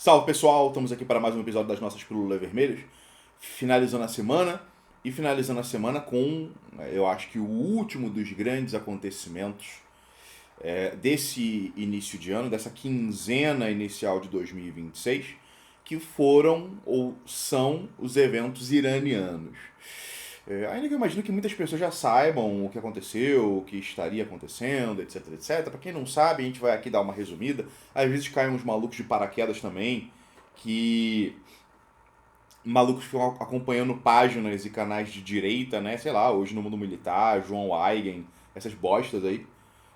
Salve pessoal, estamos aqui para mais um episódio das nossas Pílulas Vermelhas, finalizando a semana e finalizando a semana com, eu acho que o último dos grandes acontecimentos desse início de ano, dessa quinzena inicial de 2026, que foram ou são os eventos iranianos. Ainda que eu imagino que muitas pessoas já saibam o que aconteceu, o que estaria acontecendo, etc, etc. Para quem não sabe, a gente vai aqui dar uma resumida. Às vezes caem uns malucos de paraquedas também, que malucos ficam acompanhando páginas e canais de direita, né? Sei lá, hoje no mundo militar, João Weigen, essas bostas aí,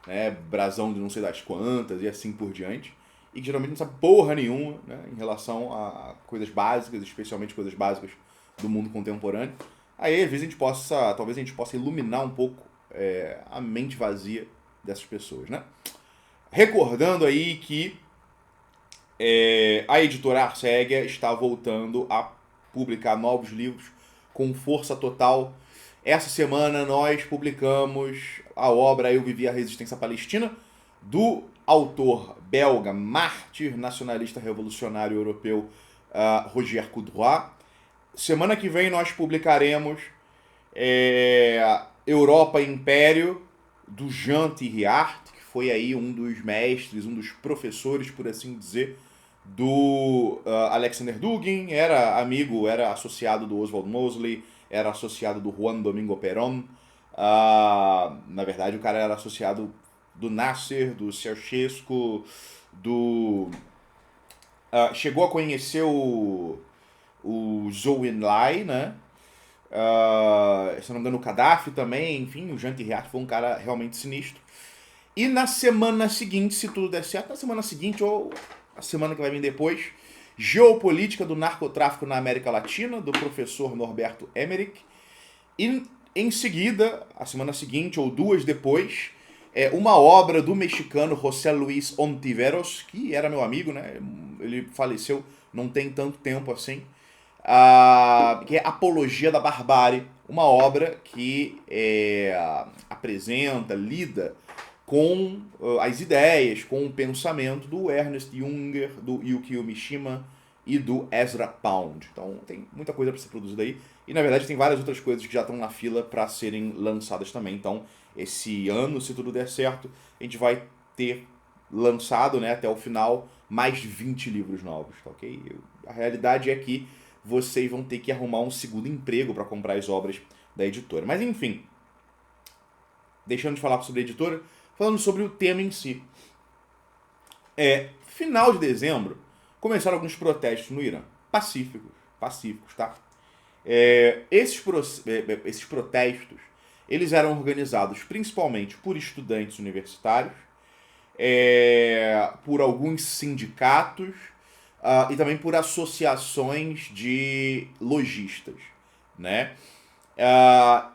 né? Brasão de não sei das quantas e assim por diante. E que geralmente não sabe porra nenhuma, né? Em relação a coisas básicas, especialmente coisas básicas do mundo contemporâneo. Aí, às vezes, talvez a gente possa iluminar um pouco a mente vazia dessas pessoas, né? Recordando aí que a editora Arcéguia está voltando a publicar novos livros com força total. Essa semana nós publicamos a obra Eu Vivi a Resistência Palestina, do autor belga, mártir nacionalista revolucionário europeu, Roger Coudroy. Semana que vem nós publicaremos Europa e Império, do Jean Thiriart, que foi aí um dos mestres, um dos professores, por assim dizer, do Alexander Dugin, era amigo, era associado do Oswald Mosley, era associado do Juan Domingo Perón. Na verdade, o cara era associado do Nasser, do Ceausescu, do... chegou a conhecer o Zhou Enlai, né? Se não me engano, o Gaddafi também, enfim, o Jean Thiriart foi um cara realmente sinistro. E na semana seguinte, se tudo der certo, na semana seguinte ou a semana que vai vir depois, Geopolítica do Narcotráfico na América Latina, do professor Norberto Emmerich. E em seguida, a semana seguinte ou duas depois, uma obra do mexicano José Luis Ontiveros, que era meu amigo, né? Ele faleceu não tem tanto tempo assim. Que é Apologia da Barbárie, uma obra que apresenta, lida com as ideias, com o pensamento do Ernest Junger, do Yukio Mishima e do Ezra Pound. Então tem muita coisa para ser produzida aí. E na verdade tem várias outras coisas que já estão na fila para serem lançadas também. Então esse ano, se tudo der certo, a gente vai ter lançado, né, até o final mais de 20 livros novos, tá ok? A realidade é que vocês vão ter que arrumar um segundo emprego para comprar as obras da editora. Mas enfim, deixando de falar sobre a editora, falando sobre o tema em si. Final de dezembro, começaram alguns protestos no Irã. Pacíficos, tá? Esses protestos, eles eram organizados principalmente por estudantes universitários, por alguns sindicatos, e também por associações de lojistas, né?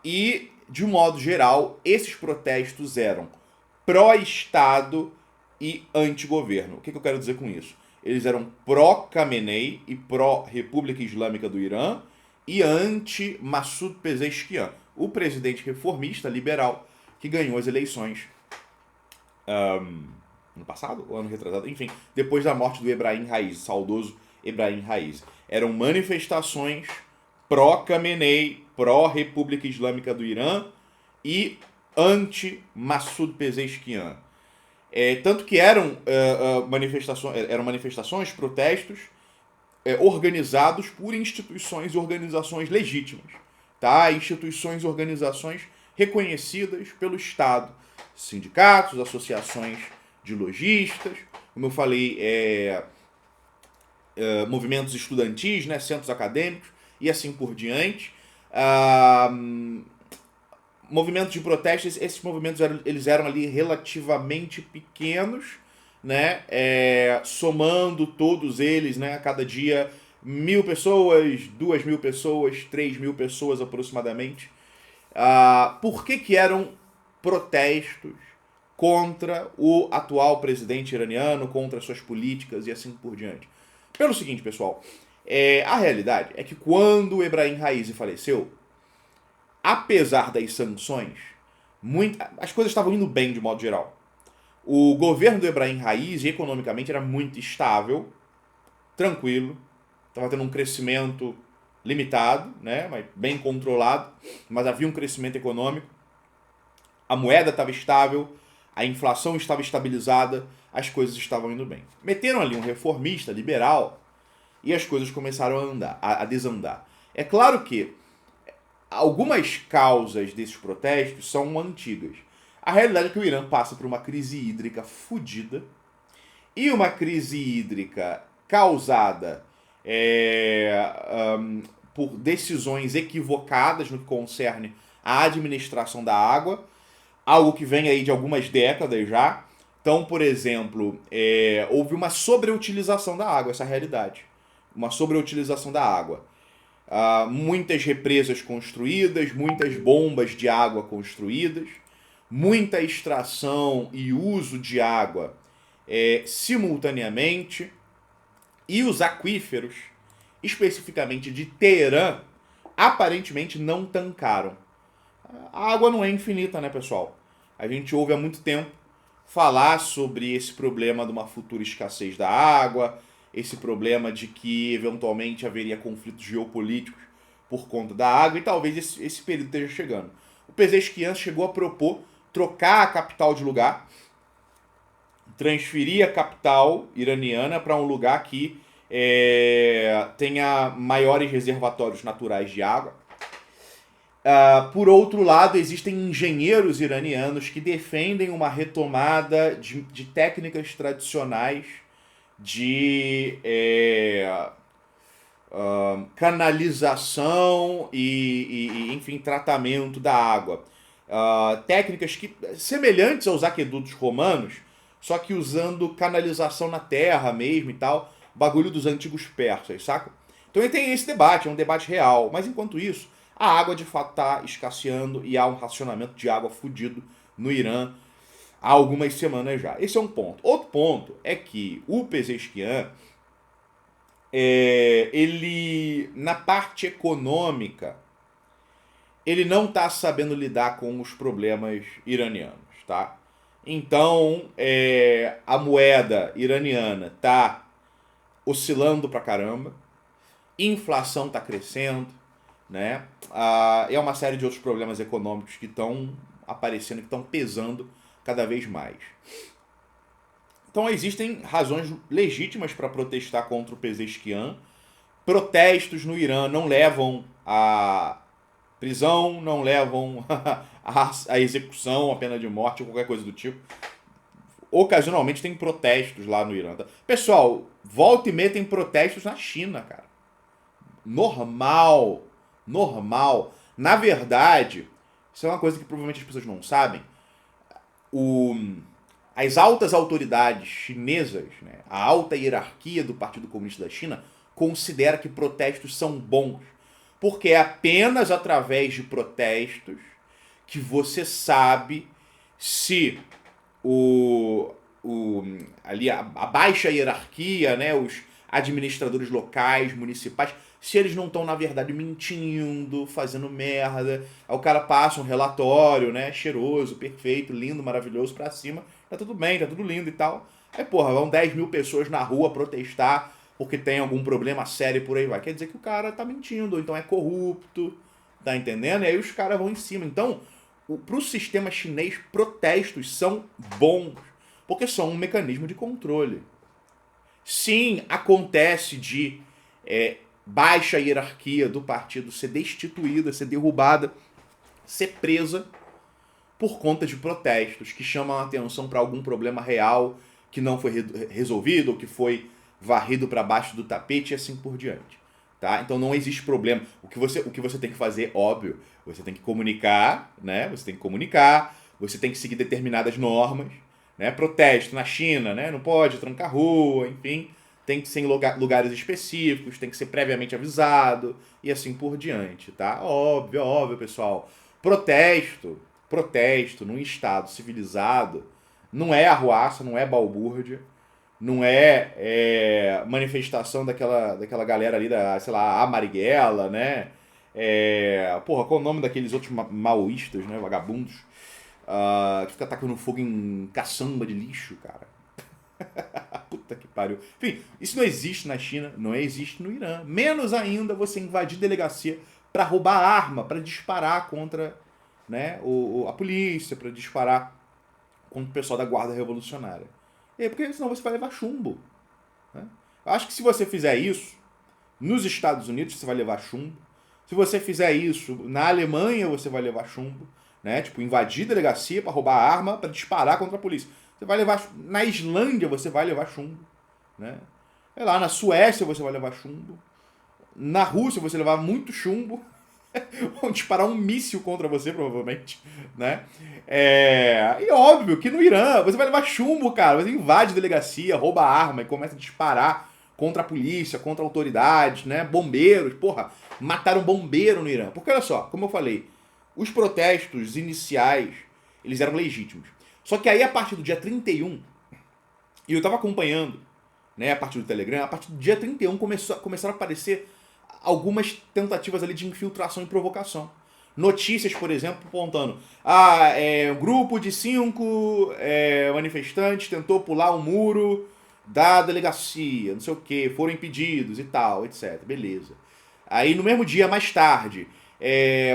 E, de um modo geral, esses protestos eram pró-Estado e anti-governo. O que eu quero dizer com isso? Eles eram pró-Khamenei e pró-República Islâmica do Irã e anti-Massoud Pezeshkian, o presidente reformista liberal que ganhou as eleições ano passado ou ano retrasado, enfim, depois da morte do Ebrahim Raisi, saudoso Ebrahim Raisi. Eram manifestações pró-Khamenei, pró-República Islâmica do Irã e anti-Massoud Pezeshkian. Tanto que eram manifestações, protestos organizados por instituições e organizações legítimas, tá? Instituições e organizações reconhecidas pelo Estado, sindicatos, associações de lojistas, como eu falei, movimentos estudantis, né, centros acadêmicos e assim por diante. Movimentos de protesto, esses movimentos eles eram ali relativamente pequenos, né, somando todos eles, né, a cada dia 1.000 pessoas, 2.000 pessoas, 3.000 pessoas aproximadamente. Por que eram protestos contra o atual presidente iraniano, contra suas políticas e assim por diante? Pelo seguinte, pessoal, a realidade é que quando o Ebrahim Raisi faleceu, apesar das sanções, as coisas estavam indo bem de modo geral. O governo do Ebrahim Raisi, economicamente, era muito estável, tranquilo, estava tendo um crescimento limitado, né, mas bem controlado, mas havia um crescimento econômico, a moeda estava estável, a inflação estava estabilizada, as coisas estavam indo bem. Meteram ali um reformista liberal e as coisas começaram a andar, a desandar. É claro que algumas causas desses protestos são antigas. A realidade é que o Irã passa por uma crise hídrica fodida e uma crise hídrica causada por decisões equivocadas no que concerne à administração da água, algo que vem aí de algumas décadas já. Então, por exemplo, houve uma sobreutilização da água, essa é a realidade. Uma sobreutilização da água. Muitas represas construídas, muitas bombas de água construídas, muita extração e uso de água simultaneamente, e os aquíferos, especificamente de Teherã, aparentemente não tancaram. A água não é infinita, né, pessoal? A gente ouve há muito tempo falar sobre esse problema de uma futura escassez da água, esse problema de que eventualmente haveria conflitos geopolíticos por conta da água, e talvez esse período esteja chegando. O Pezeshkian chegou a propor trocar a capital de lugar, transferir a capital iraniana para um lugar que tenha maiores reservatórios naturais de água. Por outro lado, existem engenheiros iranianos que defendem uma retomada de técnicas tradicionais de canalização enfim, tratamento da água. Técnicas semelhantes aos aquedutos romanos, só que usando canalização na terra mesmo e tal, bagulho dos antigos persas, saca? Então ele tem esse debate, é um debate real, mas enquanto isso, a água de fato está escasseando e há um racionamento de água fudido no Irã há algumas semanas já. Esse é um ponto. Outro ponto é que o Pezeshkian, ele, na parte econômica, ele não está sabendo lidar com os problemas iranianos, tá? Então, a moeda iraniana está oscilando pra caramba, inflação está crescendo, né? É uma série de outros problemas econômicos que estão aparecendo, que estão pesando cada vez mais. Então existem razões legítimas para protestar contra o Pezeshkian. Protestos no Irã não levam a prisão, não levam a execução, a pena de morte ou qualquer coisa do tipo. Ocasionalmente tem protestos lá no Irã. Tá? Pessoal, volta e meia tem protestos na China, cara. Normal. Normal. Na verdade, isso é uma coisa que provavelmente as pessoas não sabem. As altas autoridades chinesas, né, a alta hierarquia do Partido Comunista da China, considera que protestos são bons. Porque é apenas através de protestos que você sabe se ali a baixa hierarquia, né, os administradores locais, municipais, se eles não estão, na verdade, mentindo, fazendo merda. Aí o cara passa um relatório, né, cheiroso, perfeito, lindo, maravilhoso pra cima, tá tudo bem, tá tudo lindo e tal. Aí, porra, vão 10 mil pessoas na rua protestar porque tem algum problema sério e por aí vai. Quer dizer que o cara tá mentindo, ou então é corrupto, tá entendendo? E aí os caras vão em cima. Então, pro sistema chinês, protestos são bons, porque são um mecanismo de controle. Sim, acontece de baixa hierarquia do partido ser destituída, ser derrubada, ser presa por conta de protestos que chamam a atenção para algum problema real que não foi resolvido ou que foi varrido para baixo do tapete e assim por diante. Tá? Então não existe problema. O que você tem que fazer, óbvio, você tem que comunicar, né? Você tem que comunicar, você tem que seguir determinadas normas, né? Protesto na China, né? Não pode trancar rua, enfim, tem que ser em lugares específicos, tem que ser previamente avisado e assim por diante, tá? Óbvio, óbvio, pessoal. Protesto num estado civilizado não é arruaça, não é balbúrdia, não manifestação daquela galera ali da, sei lá, a Marighella, né? Porra, qual é o nome daqueles outros maoístas, né? Vagabundos, que fica atacando fogo em caçamba de lixo, cara. Puta Puta que pariu. Enfim, isso não existe na China, não existe no Irã. Menos ainda você invadir delegacia para roubar arma, para disparar contra, né, a polícia, para disparar contra o pessoal da Guarda Revolucionária. E aí, porque senão você vai levar chumbo. Né? Eu acho que se você fizer isso, nos Estados Unidos você vai levar chumbo. Se você fizer isso na Alemanha, você vai levar chumbo. Né? Tipo, invadir delegacia para roubar arma, para disparar contra a polícia. Você vai levar. Na Islândia você vai levar chumbo. Né? Sei lá, na Suécia você vai levar chumbo. Na Rússia você vai levar muito chumbo. Vão disparar um míssil contra você, provavelmente. Né? E óbvio que no Irã você vai levar chumbo, cara. Você invade delegacia, rouba arma e começa a disparar contra a polícia, contra autoridades, né? Bombeiros. Porra, mataram um bombeiro no Irã. Porque olha só, como eu falei, os protestos iniciais, eles eram legítimos. Só que aí, a partir do dia 31, e eu tava acompanhando, né, a partir do Telegram, a partir do dia 31 começaram a aparecer algumas tentativas ali de infiltração e provocação. Notícias, por exemplo, apontando, um grupo de 5 manifestantes tentou pular um muro da delegacia, não sei o que, foram impedidos e tal, etc. Beleza. Aí, no mesmo dia, mais tarde,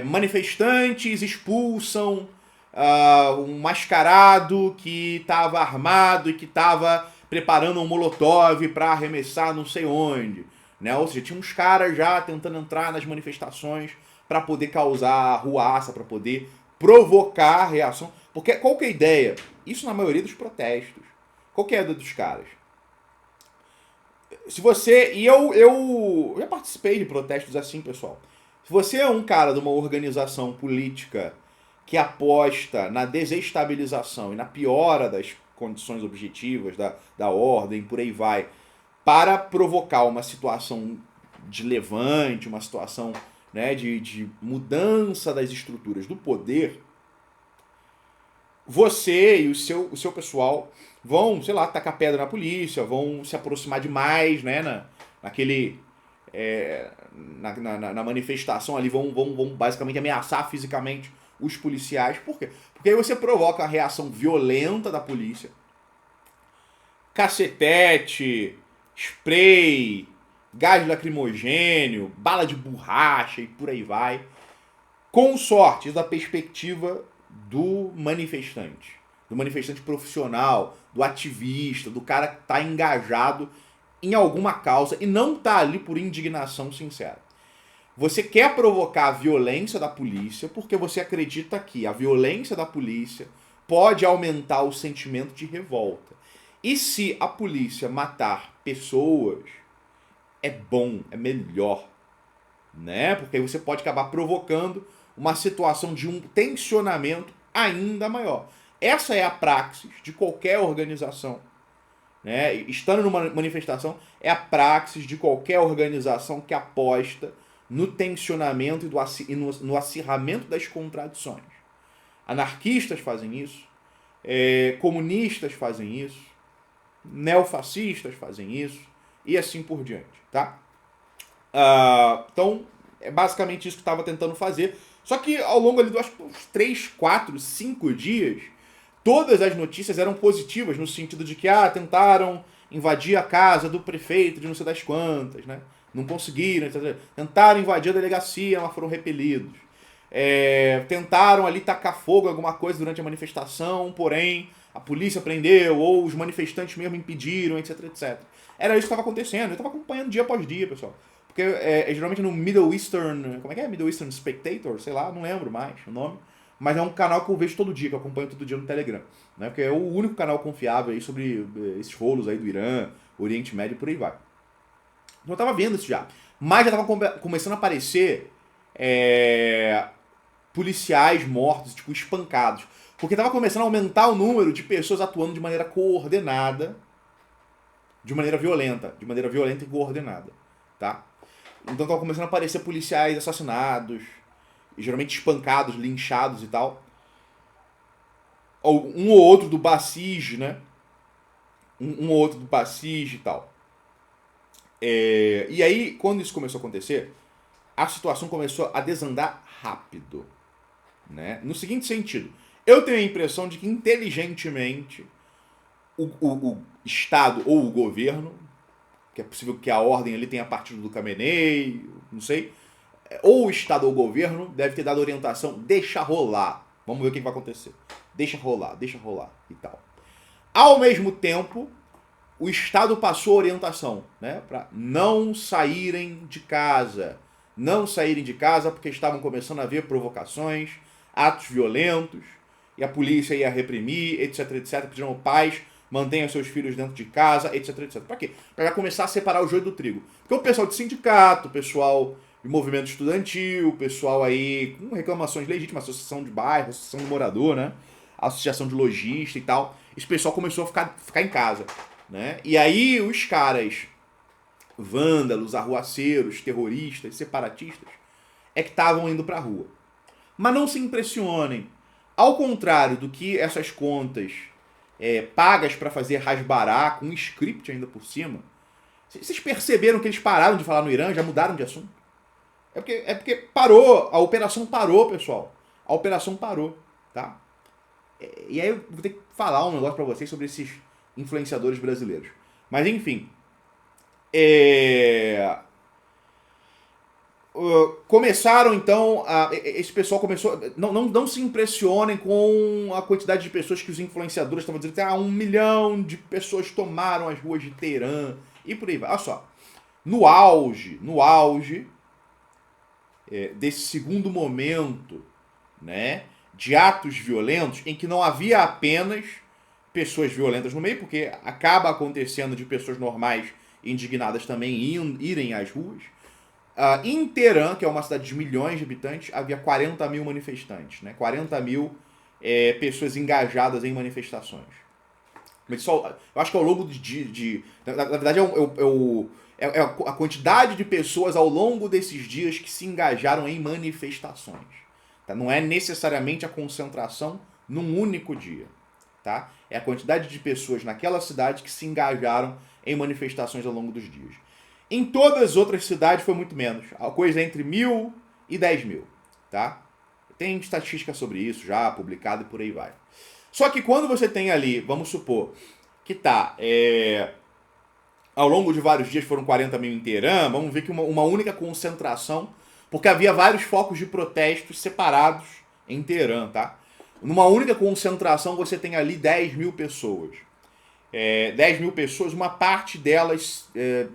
manifestantes expulsam um mascarado que estava armado e que estava preparando um molotov para arremessar não sei onde. Né? Ou seja, tinha uns caras já tentando entrar nas manifestações para poder causar ruaça, para poder provocar reação. Porque qual que é a ideia? Isso na maioria dos protestos. Qual que é a ideia dos caras? Se você... E eu já participei de protestos assim, pessoal. Se você é um cara de uma organização política que aposta na desestabilização e na piora das condições objetivas, da ordem, por aí vai, para provocar uma situação de levante, uma situação, né, de mudança das estruturas do poder, você e o seu pessoal vão, sei lá, tacar pedra na polícia, vão se aproximar demais, né, na manifestação ali, vão basicamente ameaçar fisicamente os policiais. Por quê? Porque aí você provoca a reação violenta da polícia. Cacetete, spray, gás lacrimogênio, bala de borracha e por aí vai. Com sorte, da perspectiva do manifestante profissional, do ativista, do cara que está engajado em alguma causa e não está ali por indignação sincera. Você quer provocar a violência da polícia porque você acredita que a violência da polícia pode aumentar o sentimento de revolta. E se a polícia matar pessoas, é bom, é melhor, né? Porque aí você pode acabar provocando uma situação de um tensionamento ainda maior. Essa é a praxis de qualquer organização, né? Estando numa manifestação, é a praxis de qualquer organização que aposta no tensionamento e no acirramento das contradições. Anarquistas fazem isso, comunistas fazem isso, neofascistas fazem isso, e assim por diante, tá? Então, é basicamente isso que estava tentando fazer. Só que ao longo ali, acho que uns 3, 4, 5 dias, todas as notícias eram positivas, no sentido de que tentaram invadir a casa do prefeito de não sei das quantas, né? Não conseguiram, etc. Tentaram invadir a delegacia, mas foram repelidos. Tentaram ali tacar fogo em alguma coisa durante a manifestação, porém a polícia prendeu, ou os manifestantes mesmo impediram, etc, etc. Era isso que estava acontecendo. Eu estava acompanhando dia após dia, pessoal. Porque geralmente no Middle Eastern... Como é que é? Middle Eastern Spectator? Sei lá, não lembro mais o nome. Mas é um canal que eu vejo todo dia, que eu acompanho todo dia no Telegram. Né? Porque é o único canal confiável aí sobre esses rolos aí do Irã, Oriente Médio e por aí vai. Então eu tava vendo isso já. Mas já tava começando a aparecer policiais mortos, tipo, espancados. Porque tava começando a aumentar o número de pessoas atuando de maneira coordenada, de maneira violenta e coordenada, tá? Então tava começando a aparecer policiais assassinados, geralmente espancados, linchados e tal. Um ou outro do Basij, né? Um ou outro do Basij e tal. E aí, quando isso começou a acontecer, a situação começou a desandar rápido, né? No seguinte sentido, eu tenho a impressão de que inteligentemente o Estado ou o governo, que é possível que a ordem ali tenha partido do Khamenei, não sei, ou o Estado ou o governo deve ter dado orientação, deixa rolar, vamos ver o que vai acontecer, deixa rolar e tal. Ao mesmo tempo, o Estado passou a orientação, né, para não saírem de casa, porque estavam começando a haver provocações, atos violentos, e a polícia ia reprimir, etc, etc, pedindo pais, mantenham seus filhos dentro de casa, etc, etc. Para quê? Para começar a separar o joio do trigo. Porque o pessoal de sindicato, o pessoal de movimento estudantil, o pessoal aí com reclamações legítimas, associação de bairro, associação de morador, né, associação de lojista e tal, esse pessoal começou a ficar em casa, né? E aí os caras vândalos, arruaceiros, terroristas, separatistas é que estavam indo pra rua. Mas não se impressionem. Ao contrário do que essas contas pagas para fazer rasbará, com um script ainda por cima, vocês perceberam que eles pararam de falar no Irã, já mudaram de assunto? É porque parou, a operação parou, pessoal. A operação parou, tá? E aí eu vou ter que falar um negócio pra vocês sobre esses influenciadores brasileiros. Mas enfim, começaram então, esse pessoal começou, não se impressionem com a quantidade de pessoas que os influenciadores estavam dizendo que 1 milhão de pessoas tomaram as ruas de Teherã e por aí vai. Olha só, no auge desse segundo momento, né, de atos violentos, em que não havia apenas pessoas violentas no meio, porque acaba acontecendo de pessoas normais indignadas também irem às ruas. Em Teherã, que é uma cidade de milhões de habitantes, havia 40 mil manifestantes, né? 40 mil pessoas engajadas em manifestações. Mas só, eu acho que ao longo na verdade, é a quantidade de pessoas ao longo desses dias que se engajaram em manifestações. Tá? Não é necessariamente a concentração num único dia. Tá? É a quantidade de pessoas naquela cidade que se engajaram em manifestações ao longo dos dias. Em todas as outras cidades foi muito menos. A coisa é entre 1.000 e 10 mil. Tá? Tem estatística sobre isso já, publicada e por aí vai. Só que quando você tem ali, vamos supor, que tá ao longo de vários dias foram 40 mil em Teherã, vamos ver que uma única concentração, porque havia vários focos de protestos separados em Teherã, tá? Numa única concentração você tem ali 10 mil pessoas. 10 mil pessoas, uma parte delas,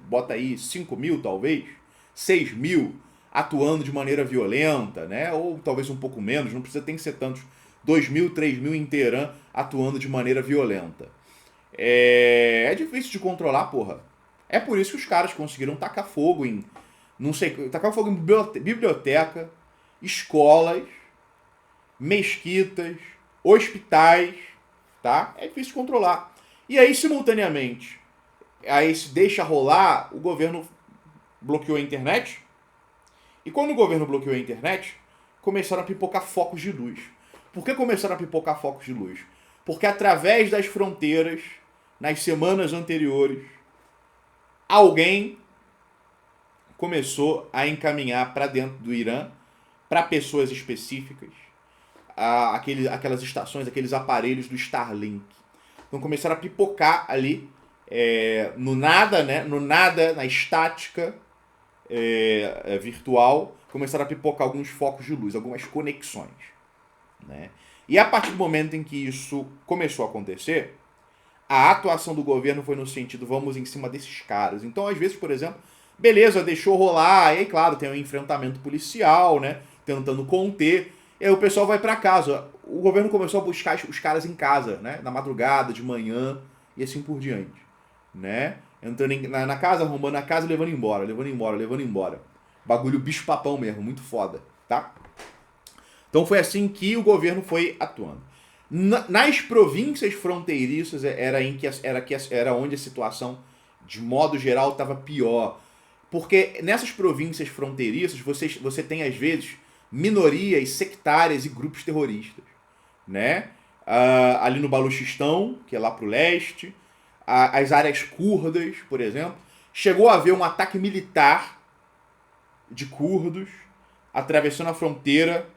bota aí 5 mil talvez, 6 mil atuando de maneira violenta, né? Ou talvez um pouco menos, não precisa ter que ser tantos, 2 mil, 3 mil em Teherã atuando de maneira violenta. É difícil de controlar, porra. É por isso que os caras conseguiram tacar fogo em, não sei, tacar fogo em biblioteca, escolas, mesquitas, hospitais, tá? É difícil de controlar. E aí, simultaneamente, aí se deixa rolar, o governo bloqueou a internet. E quando o governo bloqueou a internet, começaram a pipocar focos de luz. Por que começaram a pipocar focos de luz? Porque através das fronteiras, nas semanas anteriores, alguém começou a encaminhar para dentro do Irã, para pessoas específicas, aquelas estações, aqueles aparelhos do Starlink. Então começaram a pipocar ali, no nada, né? No nada, na estática virtual, começaram a pipocar alguns focos de luz, algumas conexões, né? E a partir do momento em que isso começou a acontecer, a atuação do governo foi no sentido, vamos em cima desses caras. Então, às vezes, por exemplo, beleza, deixou rolar, e aí, claro, tem um enfrentamento policial, né? Tentando conter, e aí o pessoal vai para casa. O governo começou a buscar os caras em casa, né? Na madrugada, de manhã, e assim por diante, né? Entrando na casa, arrombando a casa, levando embora. Bagulho bicho-papão mesmo, muito foda, tá? Então foi assim que o governo foi atuando. Nas províncias fronteiriças era onde a situação, de modo geral, estava pior. Porque nessas províncias fronteiriças você tem, às vezes, minorias sectárias e grupos terroristas. Né? Ali no Baluchistão, que é lá pro leste, as áreas curdas, por exemplo, chegou a haver um ataque militar de curdos atravessando a fronteira,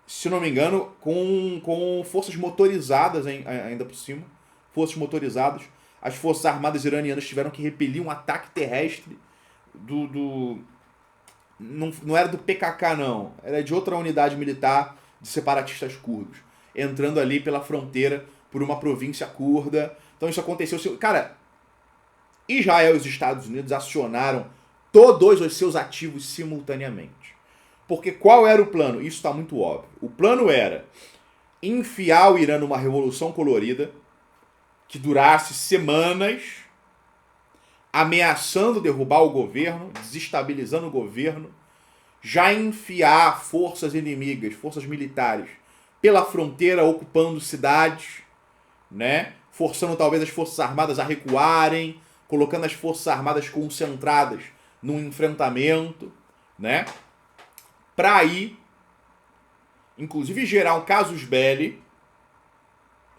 se não me engano, com forças motorizadas ainda por cima, forças motorizadas. As forças armadas iranianas tiveram que repelir um ataque terrestre não era do PKK, não. Era de outra unidade militar de separatistas curdos. Entrando ali pela fronteira por uma província curda. Então isso aconteceu. Cara, Israel e os Estados Unidos acionaram todos os seus ativos simultaneamente. Porque qual era o plano? Isso está muito óbvio. O plano era enfiar o Irã numa revolução colorida que durasse semanas, ameaçando derrubar o governo, desestabilizando o governo, já enfiar forças inimigas, forças militares, pela fronteira, ocupando cidades, né? Forçando talvez as forças armadas a recuarem, colocando as forças armadas concentradas num enfrentamento, né? Para aí, inclusive, gerar um casus belli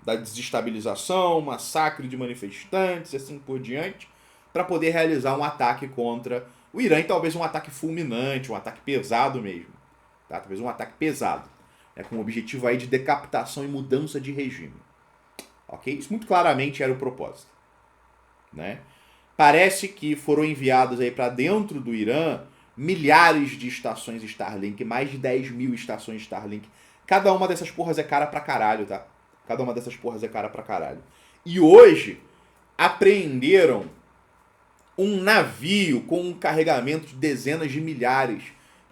da desestabilização, massacre de manifestantes e assim por diante, para poder realizar um ataque contra o Irã, e talvez um ataque fulminante, um ataque pesado mesmo. Tá? Talvez um ataque pesado, né? Com o objetivo aí de decapitação e mudança de regime. Ok? Isso muito claramente era o propósito. Né? Parece que foram enviados aí para dentro do Irã milhares de estações Starlink, mais de 10 mil estações Starlink. Cada uma dessas porras é cara pra caralho, tá? Cada uma dessas porras é cara pra caralho. E hoje, apreenderam um navio com um carregamento de dezenas de milhares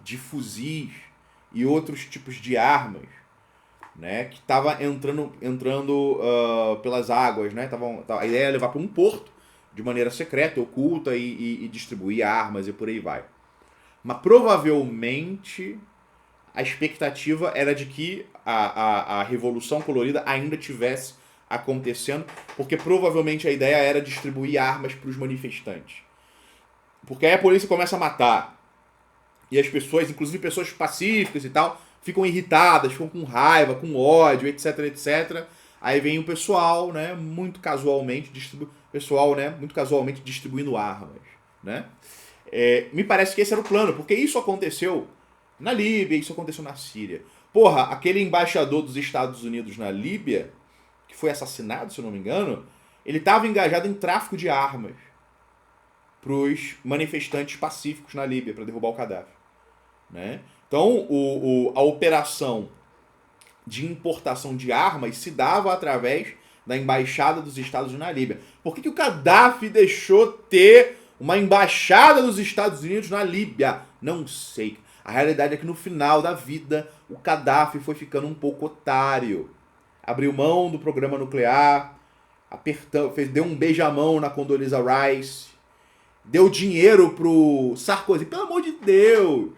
de fuzis e outros tipos de armas, né? Que estava entrando pelas águas, né? A ideia é levar para um porto de maneira secreta, oculta e distribuir armas e por aí vai. Mas provavelmente a expectativa era de que a Revolução Colorida ainda tivesse acontecendo, porque provavelmente a ideia era distribuir armas para os manifestantes. Porque aí a polícia começa a matar. E as pessoas, inclusive pessoas pacíficas e tal, ficam irritadas, ficam com raiva, com ódio, etc, etc. Aí vem o pessoal, né, muito casualmente distribuindo armas, né? Me parece que esse era o plano, porque isso aconteceu na Líbia, isso aconteceu na Síria. Porra, aquele embaixador dos Estados Unidos na Líbia, que foi assassinado, se eu não me engano, ele estava engajado em tráfico de armas para os manifestantes pacíficos na Líbia, para derrubar o Gaddafi. Né? Então, a operação de importação de armas se dava através da embaixada dos Estados Unidos na Líbia. Por que o Gaddafi deixou ter uma embaixada dos Estados Unidos na Líbia? Não sei. A realidade é que no final da vida, o Gaddafi foi ficando um pouco otário. Abriu mão do programa nuclear, deu um beijamão na Condoleezza Rice, deu dinheiro pro Sarkozy. Pelo amor de Deus!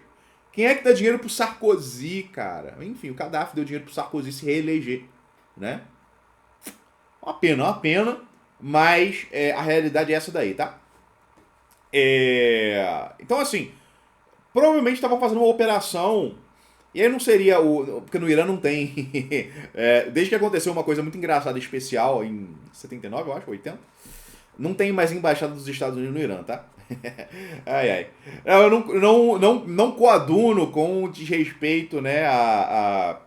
Quem é que dá dinheiro pro Sarkozy, cara? Enfim, o Gaddafi deu dinheiro pro Sarkozy se reeleger, né? Uma pena, mas a realidade é essa daí, tá? Então, assim, provavelmente estavam fazendo uma operação, e aí não seria porque no Irã não tem. Desde que aconteceu uma coisa muito engraçada e especial, em 79, eu acho, 80, não tem mais embaixada dos Estados Unidos no Irã, tá? Ai. Eu não coaduno com desrespeito, né, a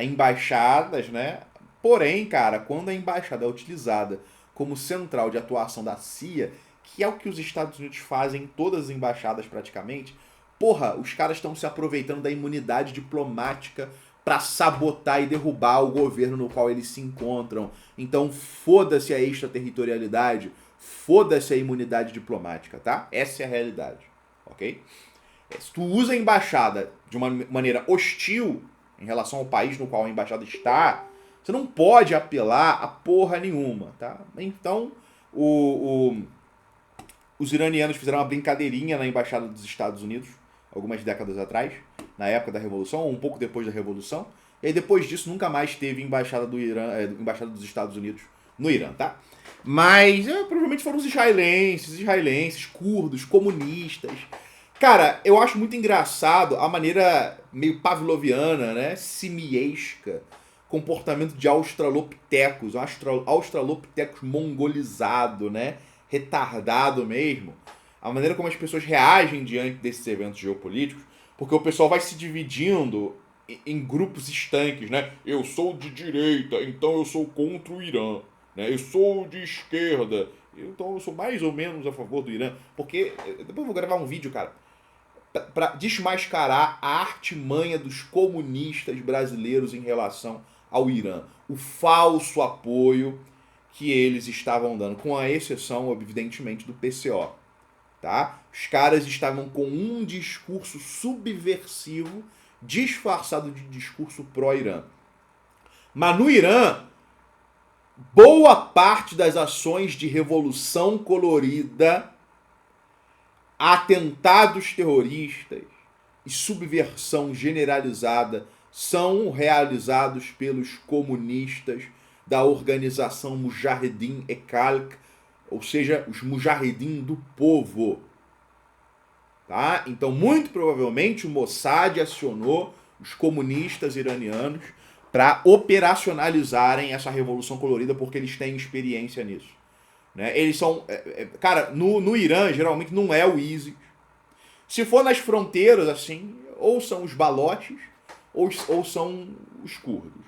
embaixadas, né? Porém, cara, quando a embaixada é utilizada como central de atuação da CIA, que é o que os Estados Unidos fazem em todas as embaixadas praticamente, porra, os caras estão se aproveitando da imunidade diplomática para sabotar e derrubar o governo no qual eles se encontram. Então, foda-se a extraterritorialidade, foda-se a imunidade diplomática, tá? Essa é a realidade, ok? Se tu usa a embaixada de uma maneira hostil em relação ao país no qual a embaixada está, você não pode apelar a porra nenhuma, tá? Então, os iranianos fizeram uma brincadeirinha na embaixada dos Estados Unidos, algumas décadas atrás, na época da Revolução, ou um pouco depois da Revolução, e aí depois disso nunca mais teve embaixada embaixada dos Estados Unidos no Irã, tá? Mas provavelmente foram os israelenses, curdos, comunistas. Cara, eu acho muito engraçado a maneira meio pavloviana, né, simiesca, comportamento de australopitecos, australopitecos mongolizado, né, retardado mesmo, a maneira como as pessoas reagem diante desses eventos geopolíticos, porque o pessoal vai se dividindo em grupos estanques, né? Eu sou de direita, então eu sou contra o Irã, né? Eu sou de esquerda, então eu sou mais ou menos a favor do Irã. Porque, depois eu vou gravar um vídeo, cara, para desmascarar a artimanha dos comunistas brasileiros em relação ao Irã. O falso apoio que eles estavam dando, com a exceção, evidentemente, do PCO. Tá? Os caras estavam com um discurso subversivo disfarçado de discurso pró-Irã. Mas no Irã, boa parte das ações de revolução colorida, atentados terroristas e subversão generalizada são realizados pelos comunistas da organização Mujahedin e Khalq, ou seja, os Mujahedin do povo. Tá? Então, muito provavelmente, o Mossad acionou os comunistas iranianos para operacionalizarem essa revolução colorida, porque eles têm experiência nisso. Né? Eles são. Cara, no Irã, geralmente não é o ISIS. Se for nas fronteiras, assim, ou são os baloches, ou são os curdos.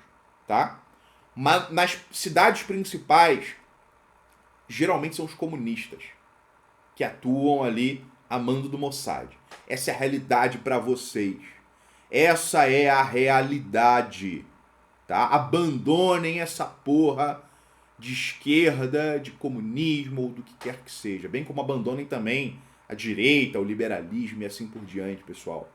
Tá? Mas nas cidades principais, geralmente são os comunistas que atuam ali a mando do Mossad. Essa é a realidade para vocês. Essa é a realidade. Tá? Abandonem essa porra de esquerda, de comunismo ou do que quer que seja. Bem como abandonem também a direita, o liberalismo e assim por diante, pessoal.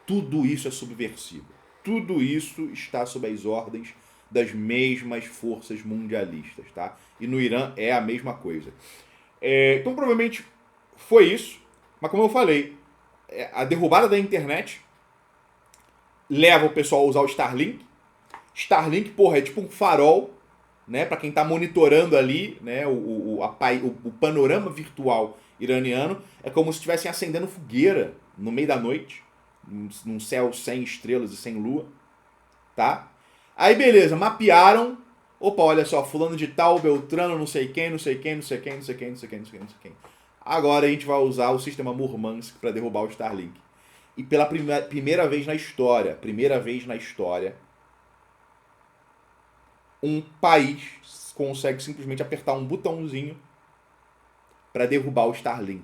Tudo isso é subversivo. Tudo isso está sob as ordens das mesmas forças mundialistas. Tá? E no Irã é a mesma coisa. Então, provavelmente foi isso. Mas como eu falei, a derrubada da internet leva o pessoal a usar o Starlink. Starlink, porra, é tipo um farol, né, para quem está monitorando ali, né, o panorama virtual iraniano. É como se estivessem acendendo fogueira no meio da noite, num céu sem estrelas e sem lua, tá? Aí beleza, mapearam. Opa, olha só, fulano de tal, Beltrano, não sei quem, não sei quem, não sei quem, não sei quem, não sei quem, não sei quem, não sei quem. Agora a gente vai usar o sistema Murmansk para derrubar o Starlink. E pela primeira vez na história, um país consegue simplesmente apertar um botãozinho para derrubar o Starlink.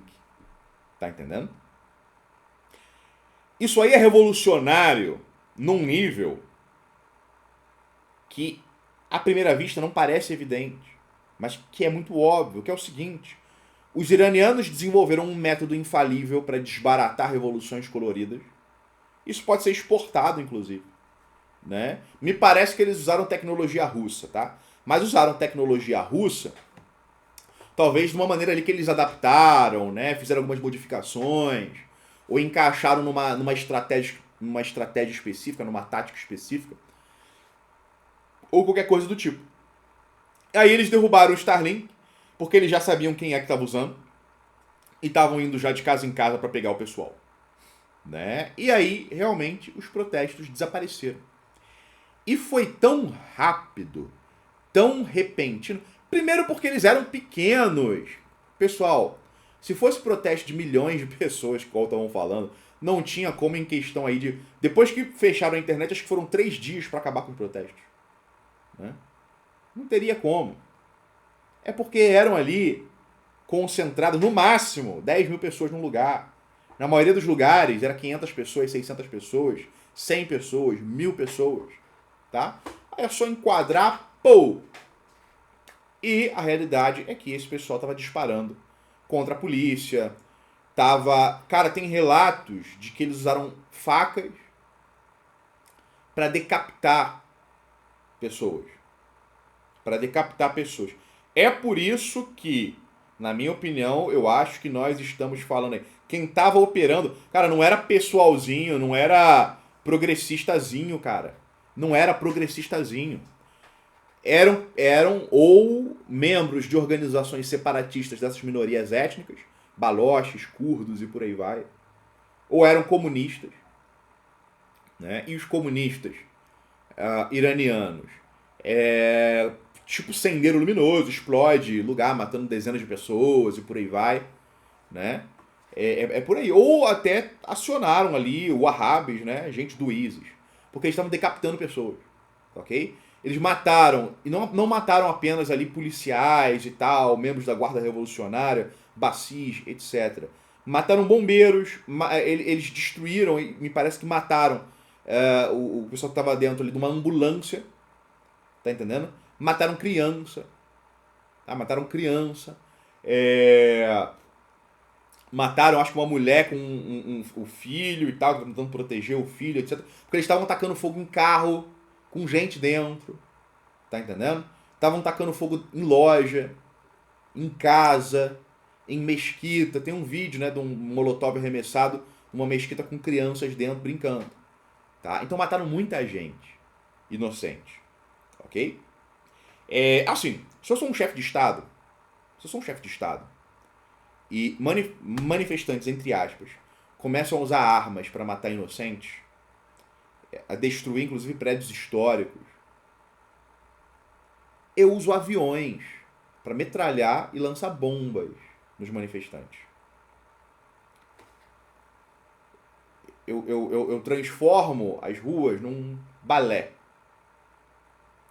Tá entendendo? Isso aí é revolucionário num nível que à primeira vista não parece evidente, mas que é muito óbvio, que é o seguinte: os iranianos desenvolveram um método infalível para desbaratar revoluções coloridas. Isso pode ser exportado, inclusive. Né? Me parece que eles usaram tecnologia russa, tá? Mas usaram tecnologia russa, talvez de uma maneira ali que eles adaptaram, né? Fizeram algumas modificações, ou encaixaram numa estratégia específica, numa tática específica, ou qualquer coisa do tipo. Aí eles derrubaram o Starlink, porque eles já sabiam quem é que estava usando, e estavam indo já de casa em casa para pegar o pessoal. Né? E aí, realmente, os protestos desapareceram. E foi tão rápido, tão repentino. Primeiro porque eles eram pequenos. Pessoal, se fosse protesto de milhões de pessoas, como estavam falando, não tinha como em questão aí de... Depois que fecharam a internet, acho que foram 3 dias para acabar com o protesto. Né? Não teria como. É porque eram ali concentrados, no máximo, 10 mil pessoas num lugar. Na maioria dos lugares, era 500 pessoas, 600 pessoas, 100 pessoas, 1000 pessoas. Tá? Aí é só enquadrar, pô! E a realidade é que esse pessoal estava disparando contra a polícia. Cara, tem relatos de que eles usaram facas para decapitar pessoas. É por isso que, na minha opinião, eu acho que nós estamos falando aí. Quem estava operando, cara, não era pessoalzinho, não era progressistazinho, cara. Não era progressistazinho. Eram ou membros de organizações separatistas dessas minorias étnicas, baloches, curdos e por aí vai, ou eram comunistas. Né? E os comunistas iranianos, tipo Sendeiro Luminoso, explode lugar matando dezenas de pessoas e por aí vai. Né? É por aí. Ou até acionaram ali o Wahhabis, né? Gente do ISIS. porque eles estavam decapitando pessoas, ok? Eles mataram, e não mataram apenas ali policiais e tal, membros da Guarda Revolucionária, bacis, etc. Mataram bombeiros, eles destruíram, e me parece que mataram o pessoal que estava dentro ali de uma ambulância, tá entendendo? Mataram criança, tá? Mataram criança, mataram, acho que uma mulher com o filho e tal, tentando proteger o filho, etc. Porque eles estavam tacando fogo em carro, com gente dentro, tá entendendo? Estavam tacando fogo em loja, em casa, em mesquita. Tem um vídeo, né, de um molotov arremessado numa mesquita com crianças dentro brincando, tá? Então mataram muita gente inocente, ok? Assim, se eu sou um chefe de Estado, e manifestantes, entre aspas, começam a usar armas para matar inocentes, a destruir inclusive prédios históricos, eu uso aviões para metralhar e lançar bombas nos manifestantes. Eu transformo as ruas num balé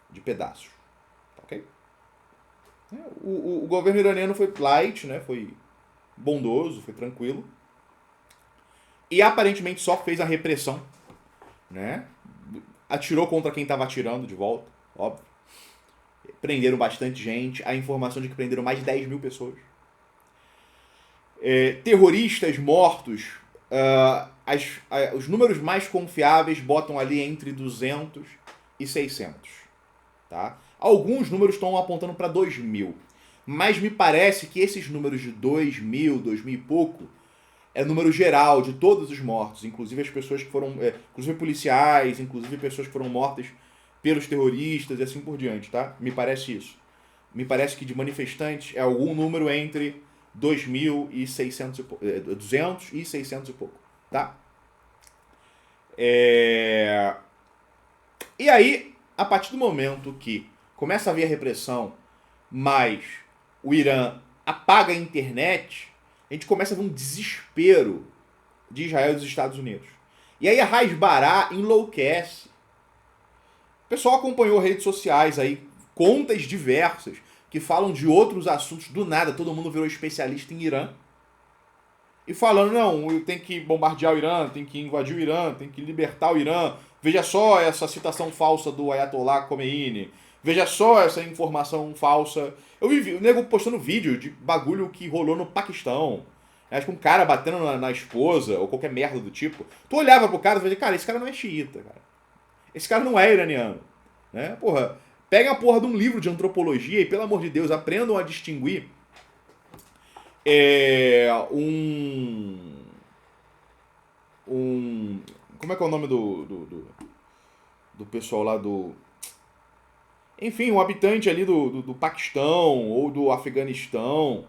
de pedaços. Ok? O governo iraniano foi light, né? Foi bondoso, foi tranquilo. E aparentemente só fez a repressão, né? Atirou contra quem estava atirando de volta, óbvio. Prenderam bastante gente. A informação de que prenderam mais de 10 mil pessoas. Terroristas mortos, os números mais confiáveis botam ali entre 200 e 600. Tá? Alguns números estão apontando para 2 mil. Mas me parece que esses números de 2 mil e pouco, é número geral de todos os mortos, inclusive as pessoas que foram, inclusive policiais, inclusive pessoas que foram mortas pelos terroristas e assim por diante, tá? Me parece isso. Me parece que de manifestantes é algum número entre 2.600 e pouco, 200 e 600 e pouco, tá? E aí, a partir do momento que começa a haver a repressão, mas o Irã apaga a internet, a gente começa a ver um desespero de Israel e dos Estados Unidos. E aí a Hasbará enlouquece. O pessoal acompanhou redes sociais aí, contas diversas, que falam de outros assuntos do nada, todo mundo virou especialista em Irã. E falando, não, tem que bombardear o Irã, tem que invadir o Irã, tem que libertar o Irã. Veja só essa citação falsa do Ayatollah Khomeini. Veja só essa informação falsa. Eu vi o nego postando vídeo de bagulho que rolou no Paquistão. Acho que um cara batendo na esposa, ou qualquer merda do tipo. Tu olhava pro cara e falava, cara, esse cara não é xiita, cara. Esse cara não é iraniano. Né? Porra, pega a porra de um livro de antropologia e, pelo amor de Deus, aprendam a distinguir como é que é o nome do pessoal lá do... Enfim, um habitante ali do Paquistão ou do Afeganistão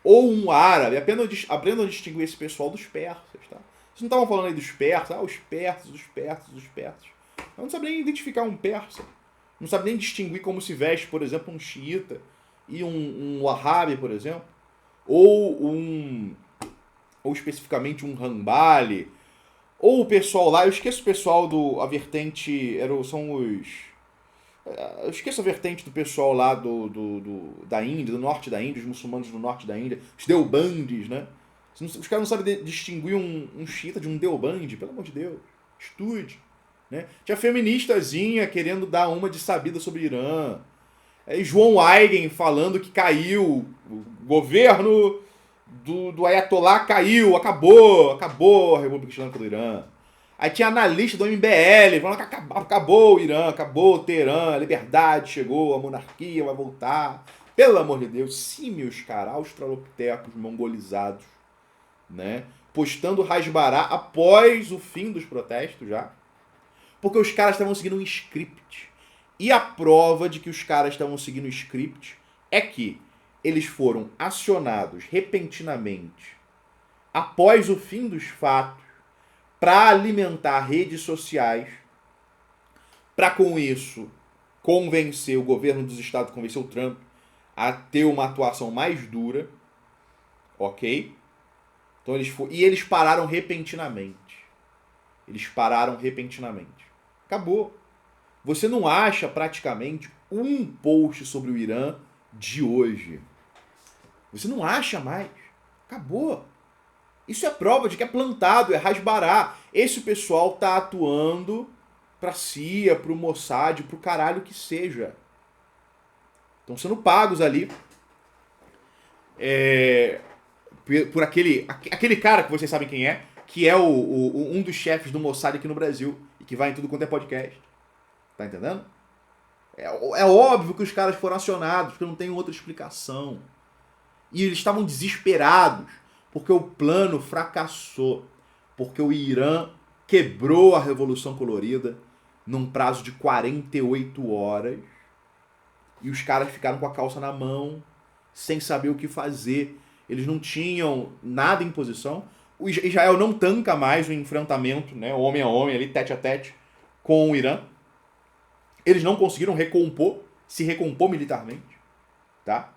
ou um árabe. Aprendam a distinguir esse pessoal dos persas, tá? Vocês não estavam falando aí dos persas? Os persas. Eu não sabia nem identificar um persa. Não sabe nem distinguir como se veste, por exemplo, um xiita e um wahhabi, por exemplo. Ou especificamente um Hanbali, ou o pessoal lá, eu esqueço o pessoal a vertente, são os... Eu esqueço a vertente do pessoal lá da Índia, do norte da Índia, os muçulmanos do norte da Índia, os Deobandis, né? Os caras não sabem distinguir um xiita de um Deobandi, pelo amor de Deus, estude. Né? Tinha feministazinha querendo dar uma de sabida sobre Irã. João Weigen falando que caiu, o governo do Ayatollah caiu, acabou a República Islâmica do Irã. Aí tinha analista do MBL falando que acabou o Irã, acabou o Teherã, a liberdade chegou, a monarquia vai voltar. Pelo amor de Deus, símios, cara, australopitecos mongolizados, né? Postando Hasbará após o fim dos protestos já. Porque os caras estavam seguindo um script. E a prova de que os caras estavam seguindo o script é que eles foram acionados repentinamente após o fim dos fatos para alimentar redes sociais, para com isso convencer o governo dos Estados, convencer o Trump a ter uma atuação mais dura, ok? Então eles pararam repentinamente. Acabou. Você não acha praticamente um post sobre o Irã de hoje. Você não acha mais. Acabou. Isso é prova de que é plantado, é rasbará. Esse pessoal tá atuando pra CIA, pro Mossad, pro caralho que seja. Estão sendo pagos ali por aquele cara que vocês sabem quem é, que é um dos chefes do Mossad aqui no Brasil e que vai em tudo quanto é podcast. Tá entendendo? É óbvio que os caras foram acionados, porque não tem outra explicação. E eles estavam desesperados, porque o plano fracassou. Porque o Irã quebrou a Revolução Colorida num prazo de 48 horas. E os caras ficaram com a calça na mão, sem saber o que fazer. Eles não tinham nada em posição. O Israel não tanca mais o enfrentamento, né, homem a homem, ali, tete a tete, com o Irã. Eles não conseguiram se recompor militarmente, tá?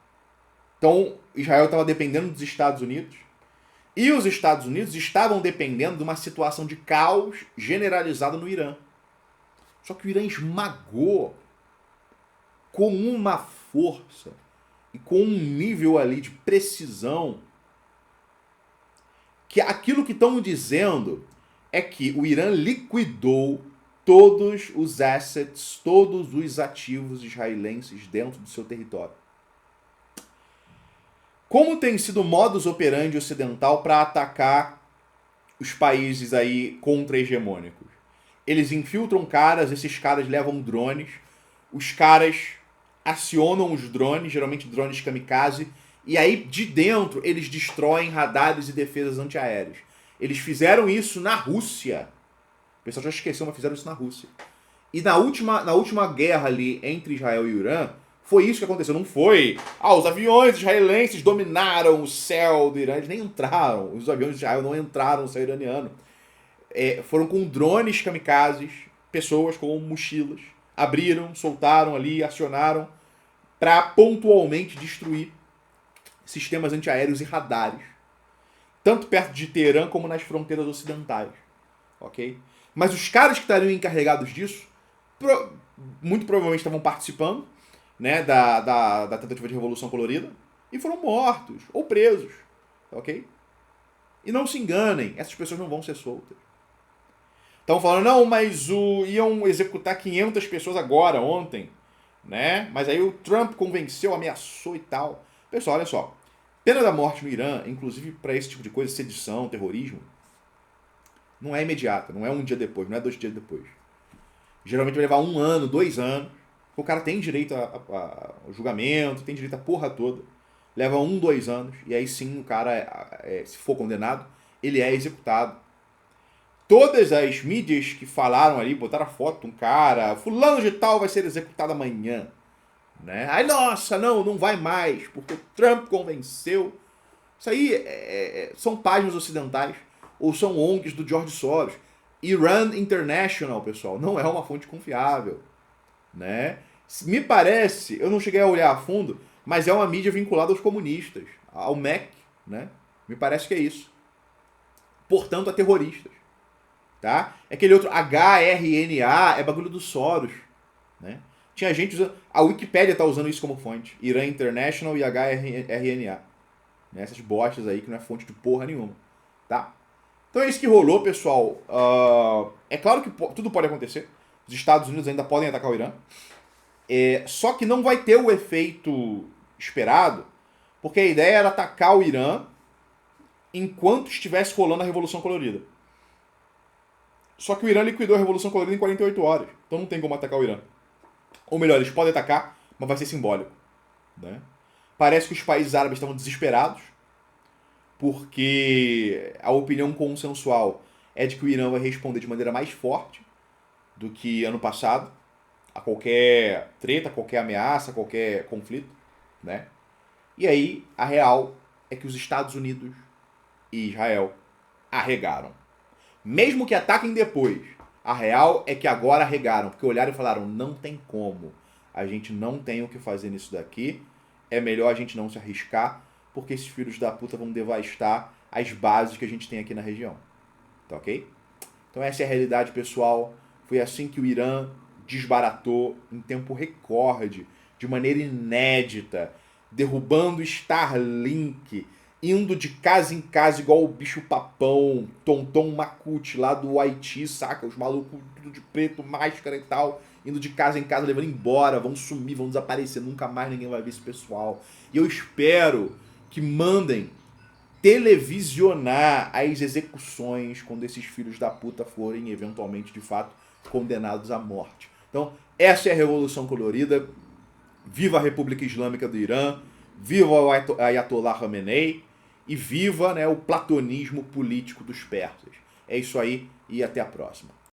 Então, Israel estava dependendo dos Estados Unidos. E os Estados Unidos estavam dependendo de uma situação de caos generalizado no Irã. Só que o Irã esmagou com uma força e com um nível ali de precisão que aquilo que estão dizendo é que o Irã liquidou todos os assets, todos os ativos israelenses dentro do seu território. Como tem sido o modus operandi ocidental para atacar os países aí contra-hegemônicos? Eles infiltram caras, esses caras levam drones, os caras acionam os drones, geralmente drones kamikaze, e aí de dentro eles destroem radares e defesas antiaéreas. Eles fizeram isso na Rússia. O pessoal já esqueceu, mas fizeram isso na Rússia. E na última guerra ali entre Israel e o Irã, foi isso que aconteceu. Não foi, os aviões israelenses dominaram o céu do Irã. Eles nem entraram. Os aviões de Israel não entraram no céu iraniano. Foram com drones kamikazes, pessoas com mochilas. Abriram, soltaram ali, acionaram para pontualmente destruir sistemas antiaéreos e radares. Tanto perto de Teherã como nas fronteiras ocidentais. Ok? Mas os caras que estariam encarregados disso, muito provavelmente estavam participando, né, da tentativa de Revolução Colorida e foram mortos ou presos. Ok? E não se enganem, essas pessoas não vão ser soltas. Estão falando, não, mas iam executar 500 pessoas agora, ontem, né? Mas aí o Trump convenceu, ameaçou e tal. Pessoal, olha só. Pena da morte no Irã, inclusive para esse tipo de coisa, sedição, terrorismo, não é imediata, não é um dia depois, não é 2 dias depois. Geralmente vai levar 1 ano, 2 anos. O cara tem direito ao julgamento, tem direito à porra toda. Leva 1, 2 anos, e aí sim o cara, se for condenado, ele é executado. Todas as mídias que falaram ali, botaram a foto de um cara, fulano de tal vai ser executado amanhã. Né? Aí, nossa, não vai mais, porque o Trump convenceu. Isso aí são páginas ocidentais, ou são ONGs do George Soros. Iran International, pessoal, não é uma fonte confiável. Né? Me parece, eu não cheguei a olhar a fundo, mas é uma mídia vinculada aos comunistas, ao MEC, né? Me parece que é isso. Portanto, a terroristas. Tá? É aquele outro HRNA, é bagulho do Soros. Né? Tinha gente usando. A Wikipédia tá usando isso como fonte. Iran International e HRNA. Né? Essas bostas aí que não é fonte de porra nenhuma. Tá? Então é isso que rolou, pessoal. É claro que tudo pode acontecer. Os Estados Unidos ainda podem atacar o Irã. Só que não vai ter o efeito esperado, porque a ideia era atacar o Irã enquanto estivesse rolando a Revolução Colorida. Só que o Irã liquidou a Revolução Colorida em 48 horas. Então não tem como atacar o Irã. Ou melhor, eles podem atacar, mas vai ser simbólico. Né? Parece que os países árabes estão desesperados, porque a opinião consensual é de que o Irã vai responder de maneira mais forte do que ano passado a qualquer treta, qualquer ameaça, qualquer conflito. Né? E aí, a real é que os Estados Unidos e Israel arregaram. Mesmo que ataquem depois, a real é que agora arregaram, porque olharam e falaram, não tem como, a gente não tem o que fazer nisso daqui, é melhor a gente não se arriscar, porque esses filhos da puta vão devastar as bases que a gente tem aqui na região. Tá ok? Então essa é a realidade, pessoal. Foi assim que o Irã desbaratou em tempo recorde, de maneira inédita, derrubando Starlink, indo de casa em casa igual o bicho-papão, Tonton Makuti lá do Haiti, saca? Os malucos tudo de preto, máscara e tal, indo de casa em casa, levando embora, vão sumir, vão desaparecer, nunca mais ninguém vai ver esse pessoal. E eu espero que mandem televisionar as execuções quando esses filhos da puta forem eventualmente de fato condenados à morte. Então, essa é a Revolução Colorida. Viva a República Islâmica do Irã, viva o Ayatollah Khamenei e viva, né, o platonismo político dos persas. É isso aí e até a próxima.